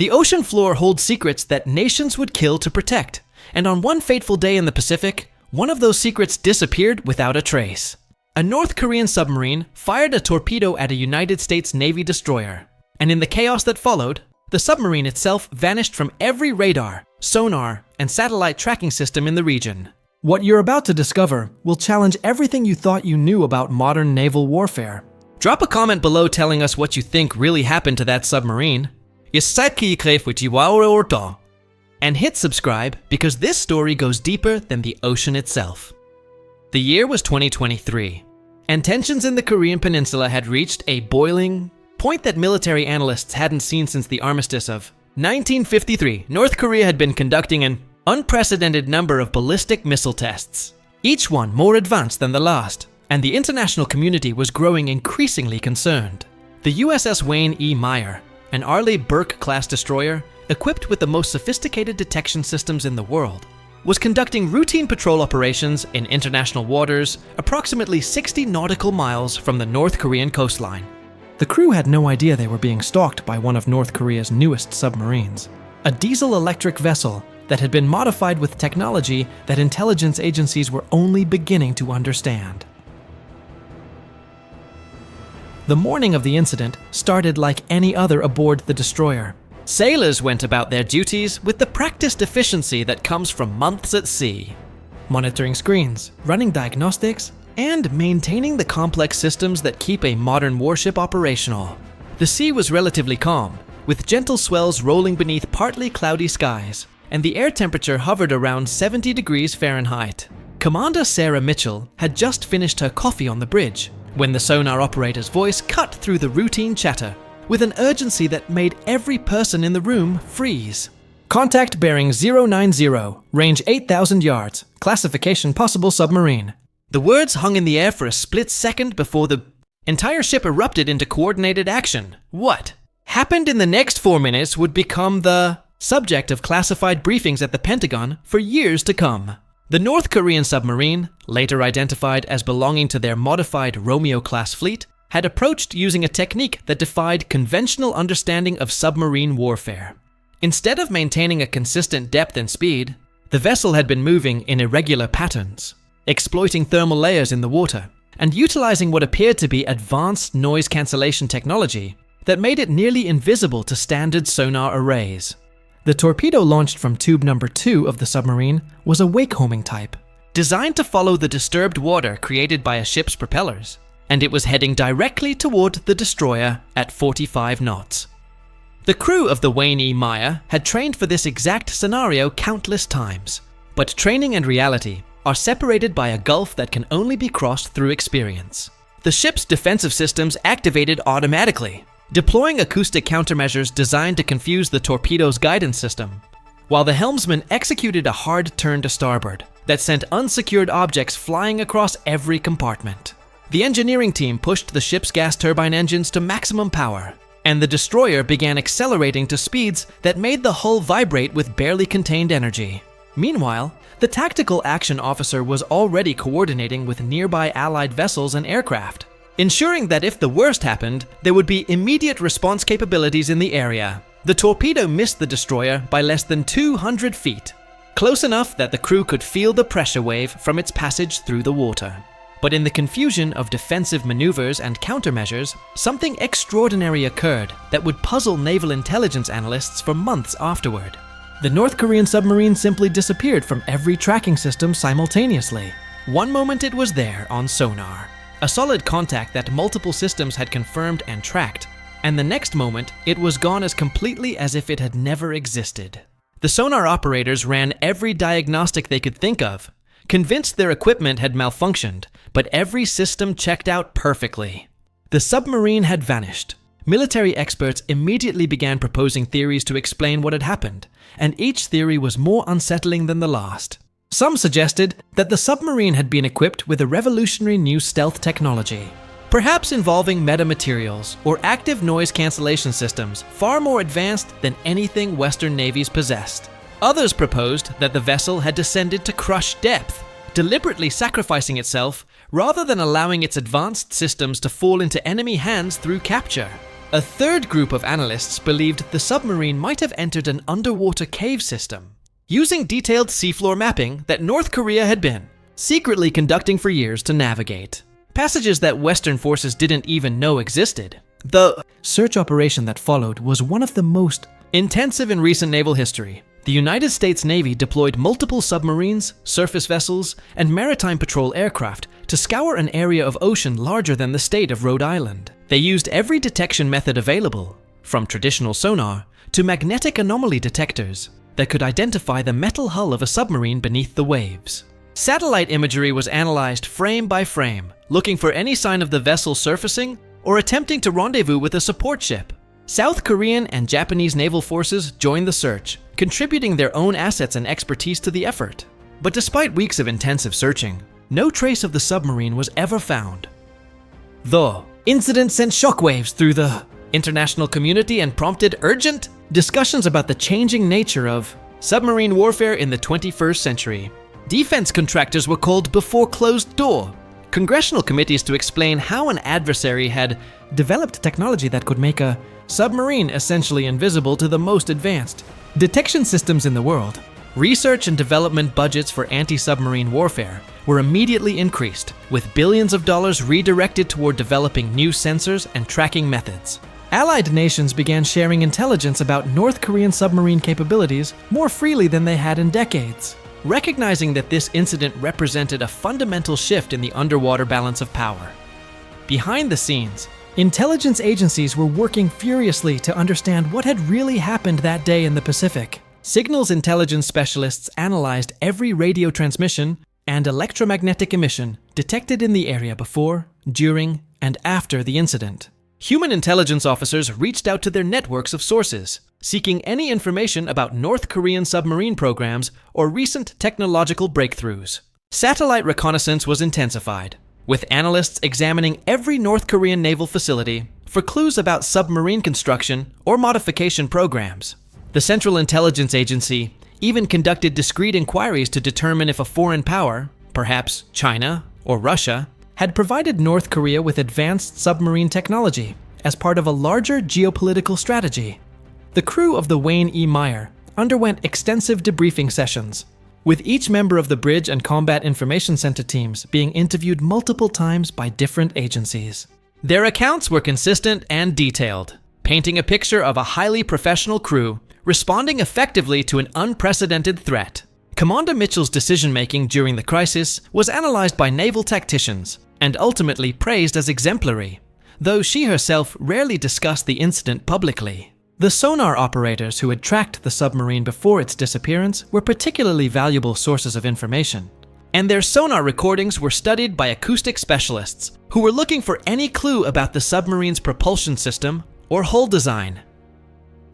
The ocean floor holds secrets that nations would kill to protect, and on one fateful day in the Pacific, one of those secrets disappeared without a trace. A North Korean submarine fired a torpedo at a United States Navy destroyer, and in the chaos that followed, the submarine itself vanished from every radar, sonar, and satellite tracking system in the region. What you're about to discover will challenge everything you thought you knew about modern naval warfare. Drop a comment below telling us what you think really happened to that submarine. And hit subscribe because this story goes deeper than the ocean itself. The year was 2023, and tensions in the Korean Peninsula had reached a boiling point that military analysts hadn't seen since the armistice of 1953. North Korea had been conducting an unprecedented number of ballistic missile tests, each one more advanced than the last, and the international community was growing increasingly concerned. The USS Wayne E. Meyer, an Arleigh Burke-class destroyer equipped with the most sophisticated detection systems in the world, was conducting routine patrol operations in international waters approximately 60 nautical miles from the North Korean coastline. The crew had no idea they were being stalked by one of North Korea's newest submarines, a diesel-electric vessel that had been modified with technology that intelligence agencies were only beginning to understand. The morning of the incident started like any other aboard the destroyer. Sailors went about their duties with the practiced efficiency that comes from months at sea, monitoring screens, running diagnostics, and maintaining the complex systems that keep a modern warship operational. The sea was relatively calm, with gentle swells rolling beneath partly cloudy skies, and the air temperature hovered around 70 degrees Fahrenheit. Commander Sarah Mitchell had just finished her coffee on the bridge when the sonar operator's voice cut through the routine chatter with an urgency that made every person in the room freeze. Contact bearing 090, range 8,000 yards, classification possible submarine. The words hung in the air for a split second before the entire ship erupted into coordinated action. What happened in the next 4 minutes would become the subject of classified briefings at the Pentagon for years to come. The North Korean submarine, later identified as belonging to their modified Romeo-class fleet, had approached using a technique that defied conventional understanding of submarine warfare. Instead of maintaining a consistent depth and speed, the vessel had been moving in irregular patterns, exploiting thermal layers in the water, and utilizing what appeared to be advanced noise cancellation technology that made it nearly invisible to standard sonar arrays. The torpedo launched from tube number 2 of the submarine was a wake-homing type, designed to follow the disturbed water created by a ship's propellers, and it was heading directly toward the destroyer at 45 knots. The crew of the Wayne E. Meyer had trained for this exact scenario countless times, but training and reality are separated by a gulf that can only be crossed through experience. The ship's defensive systems activated automatically, deploying acoustic countermeasures designed to confuse the torpedo's guidance system, while the helmsman executed a hard turn to starboard that sent unsecured objects flying across every compartment. The engineering team pushed the ship's gas turbine engines to maximum power, and the destroyer began accelerating to speeds that made the hull vibrate with barely contained energy. Meanwhile, the tactical action officer was already coordinating with nearby Allied vessels and aircraft, ensuring that if the worst happened, there would be immediate response capabilities in the area. The torpedo missed the destroyer by less than 200 feet, close enough that the crew could feel the pressure wave from its passage through the water. But in the confusion of defensive maneuvers and countermeasures, something extraordinary occurred that would puzzle naval intelligence analysts for months afterward. The North Korean submarine simply disappeared from every tracking system simultaneously. One moment it was there on sonar, a solid contact that multiple systems had confirmed and tracked, and the next moment it was gone as completely as if it had never existed. The sonar operators ran every diagnostic they could think of, convinced their equipment had malfunctioned, but every system checked out perfectly. The submarine had vanished. Military experts immediately began proposing theories to explain what had happened, and each theory was more unsettling than the last. Some suggested that the submarine had been equipped with a revolutionary new stealth technology, perhaps involving metamaterials or active noise cancellation systems far more advanced than anything Western navies possessed. Others proposed that the vessel had descended to crush depth, deliberately sacrificing itself rather than allowing its advanced systems to fall into enemy hands through capture. A third group of analysts believed the submarine might have entered an underwater cave system, using detailed seafloor mapping that North Korea had been secretly conducting for years to navigate. Passages that Western forces didn't even know existed. The search operation that followed was one of the most intensive in recent naval history. The United States Navy deployed multiple submarines, surface vessels, and maritime patrol aircraft to scour an area of ocean larger than the state of Rhode Island. They used every detection method available, from traditional sonar to magnetic anomaly detectors that could identify the metal hull of a submarine beneath the waves. Satellite imagery was analyzed frame by frame, looking for any sign of the vessel surfacing or attempting to rendezvous with a support ship. South Korean and Japanese naval forces joined the search, contributing their own assets and expertise to the effort. But despite weeks of intensive searching, no trace of the submarine was ever found. The incident sent shockwaves through the international community and prompted urgent discussions about the changing nature of submarine warfare in the 21st century. Defense contractors were called before closed door congressional committees to explain how an adversary had developed technology that could make a submarine essentially invisible to the most advanced detection systems in the world. Research and development budgets for anti-submarine warfare were immediately increased, with billions of dollars redirected toward developing new sensors and tracking methods. Allied nations began sharing intelligence about North Korean submarine capabilities more freely than they had in decades, recognizing that this incident represented a fundamental shift in the underwater balance of power. Behind the scenes, intelligence agencies were working furiously to understand what had really happened that day in the Pacific. Signals intelligence specialists analyzed every radio transmission and electromagnetic emission detected in the area before, during, and after the incident. Human intelligence officers reached out to their networks of sources, seeking any information about North Korean submarine programs or recent technological breakthroughs. Satellite reconnaissance was intensified, with analysts examining every North Korean naval facility for clues about submarine construction or modification programs. The Central Intelligence Agency even conducted discreet inquiries to determine if a foreign power, perhaps China or Russia, had provided North Korea with advanced submarine technology as part of a larger geopolitical strategy. The crew of the Wayne E. Meyer underwent extensive debriefing sessions, with each member of the Bridge and Combat Information Center teams being interviewed multiple times by different agencies. Their accounts were consistent and detailed, painting a picture of a highly professional crew responding effectively to an unprecedented threat. Commander Mitchell's decision-making during the crisis was analyzed by naval tacticians and ultimately praised as exemplary, though she herself rarely discussed the incident publicly. The sonar operators who had tracked the submarine before its disappearance were particularly valuable sources of information, and their sonar recordings were studied by acoustic specialists who were looking for any clue about the submarine's propulsion system or hull design.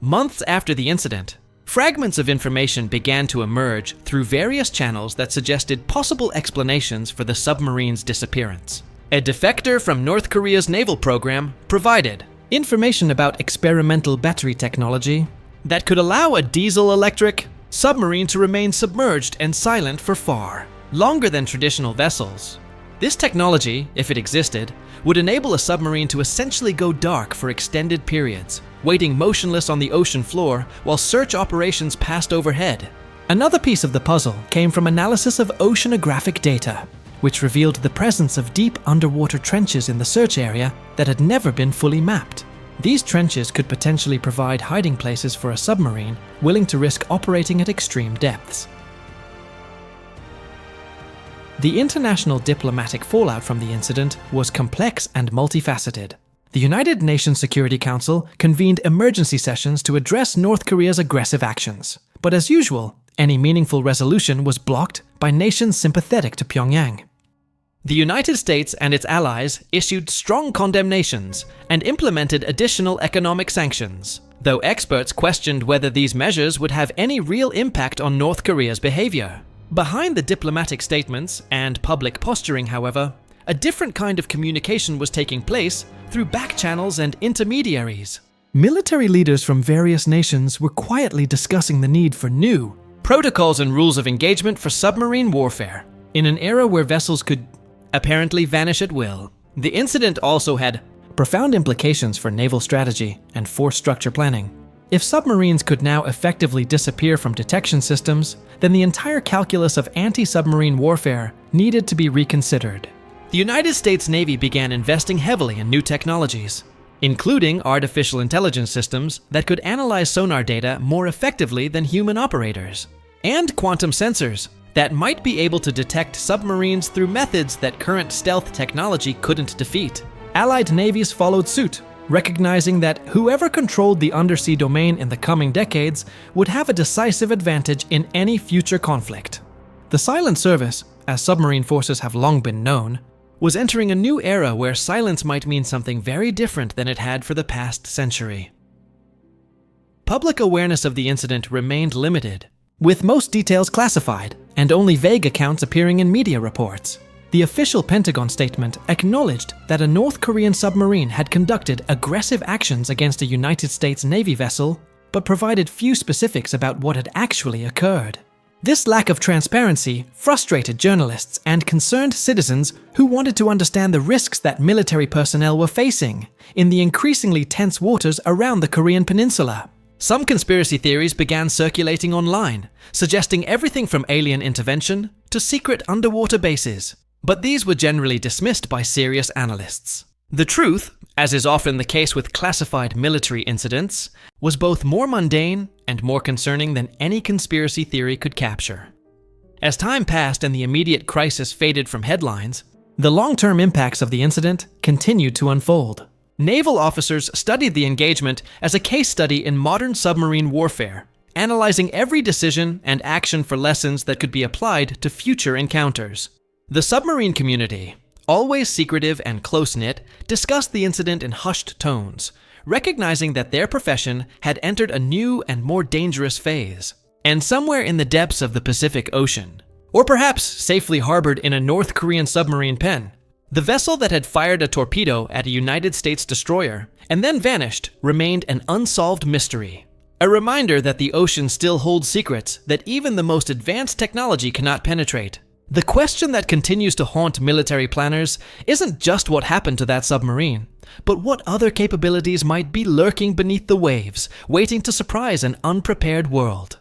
Months after the incident, fragments of information began to emerge through various channels that suggested possible explanations for the submarine's disappearance. A defector from North Korea's naval program provided information about experimental battery technology that could allow a diesel-electric submarine to remain submerged and silent for far longer than traditional vessels. This technology, if it existed, would enable a submarine to essentially go dark for extended periods, waiting motionless on the ocean floor while search operations passed overhead. Another piece of the puzzle came from analysis of oceanographic data, which revealed the presence of deep underwater trenches in the search area that had never been fully mapped. These trenches could potentially provide hiding places for a submarine willing to risk operating at extreme depths. The international diplomatic fallout from the incident was complex and multifaceted. The United Nations Security Council convened emergency sessions to address North Korea's aggressive actions. But as usual, any meaningful resolution was blocked by nations sympathetic to Pyongyang. The United States and its allies issued strong condemnations and implemented additional economic sanctions, though experts questioned whether these measures would have any real impact on North Korea's behavior. Behind the diplomatic statements and public posturing, however, a different kind of communication was taking place through back channels and intermediaries. Military leaders from various nations were quietly discussing the need for new protocols and rules of engagement for submarine warfare. In an era where vessels could apparently vanish at will, the incident also had profound implications for naval strategy and force structure planning. If submarines could now effectively disappear from detection systems, then the entire calculus of anti-submarine warfare needed to be reconsidered. The United States Navy began investing heavily in new technologies, including artificial intelligence systems that could analyze sonar data more effectively than human operators, and quantum sensors that might be able to detect submarines through methods that current stealth technology couldn't defeat. Allied navies followed suit, recognizing that whoever controlled the undersea domain in the coming decades would have a decisive advantage in any future conflict. The silent service, as submarine forces have long been known, was entering a new era where silence might mean something very different than it had for the past century. Public awareness of the incident remained limited, with most details classified and only vague accounts appearing in media reports. The official Pentagon statement acknowledged that a North Korean submarine had conducted aggressive actions against a United States Navy vessel, but provided few specifics about what had actually occurred. This lack of transparency frustrated journalists and concerned citizens who wanted to understand the risks that military personnel were facing in the increasingly tense waters around the Korean peninsula. Some conspiracy theories began circulating online, suggesting everything from alien intervention to secret underwater bases, but these were generally dismissed by serious analysts. The truth, as is often the case with classified military incidents, was both more mundane and more concerning than any conspiracy theory could capture. As time passed and the immediate crisis faded from headlines, the long-term impacts of the incident continued to unfold. Naval officers studied the engagement as a case study in modern submarine warfare, analyzing every decision and action for lessons that could be applied to future encounters. The submarine community, always secretive and close-knit, discussed the incident in hushed tones, recognizing that their profession had entered a new and more dangerous phase. And somewhere in the depths of the Pacific Ocean, or perhaps safely harbored in a North Korean submarine pen, the vessel that had fired a torpedo at a United States destroyer and then vanished remained an unsolved mystery. A reminder that the ocean still holds secrets that even the most advanced technology cannot penetrate. The question that continues to haunt military planners isn't just what happened to that submarine, but what other capabilities might be lurking beneath the waves, waiting to surprise an unprepared world.